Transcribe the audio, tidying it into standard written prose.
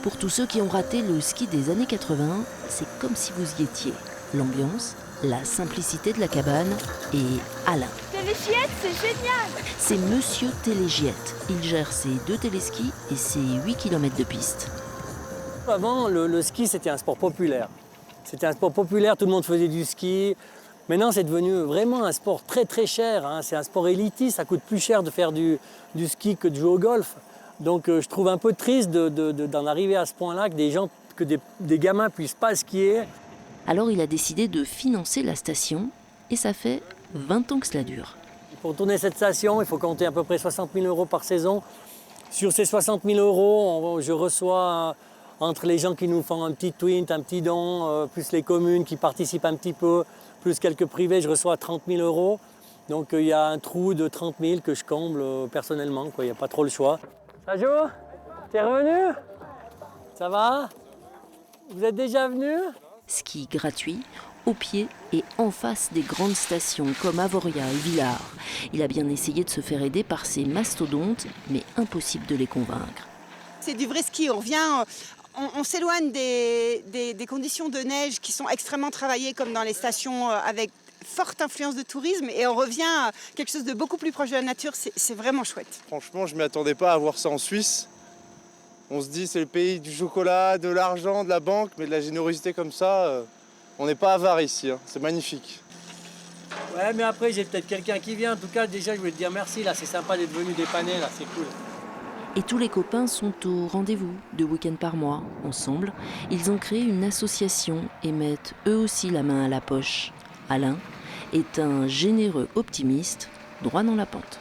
Pour tous ceux qui ont raté le ski des années 80, c'est comme si vous y étiez. L'ambiance, la simplicité de la cabane et Alain. Télégiette, c'est génial! C'est Monsieur Télégiette. Il gère ses 2 téléskis et ses 8 km de piste. Avant, le ski, c'était un sport populaire. C'était un sport populaire, tout le monde faisait du ski. Maintenant, c'est devenu vraiment un sport très très cher, hein. C'est un sport élitiste, ça coûte plus cher de faire du ski que de jouer au golf. Donc je trouve un peu triste d'en arriver à ce point-là, que des gamins puissent pas skier. Alors il a décidé de financer la station et ça fait 20 ans que cela dure. Pour tourner cette station, il faut compter à peu près 60 000 € par saison. Sur ces 60 000 €, je reçois, entre les gens qui nous font un petit twint, un petit don, plus les communes qui participent un petit peu, plus quelques privés, je reçois 30 000 €. Donc il y a un trou de 30 000 que je comble personnellement, quoi. Il n'y a pas trop le choix. Ça joue? T'es revenu? Ça va? Vous êtes déjà venu? Ski gratuit, au pied et en face des grandes stations comme Avoria et Villars. Il a bien essayé de se faire aider par ces mastodontes, mais impossible de les convaincre. C'est du vrai ski, on s'éloigne des conditions de neige qui sont extrêmement travaillées comme dans les stations avec forte influence de tourisme et on revient à quelque chose de beaucoup plus proche de la nature, c'est vraiment chouette. Franchement, je ne m'y attendais pas à voir ça en Suisse. On se dit c'est le pays du chocolat, de l'argent, de la banque, mais de la générosité comme ça, on n'est pas avare ici, hein. C'est magnifique. Ouais, mais après, j'ai peut-être quelqu'un qui vient. En tout cas, déjà, je voulais te dire merci, là, c'est sympa d'être venu dépanner, là, c'est cool. Et tous les copains sont au rendez-vous 2 week-ends par mois. Ensemble, ils ont créé une association et mettent eux aussi la main à la poche. Alain est un généreux optimiste, droit dans la pente.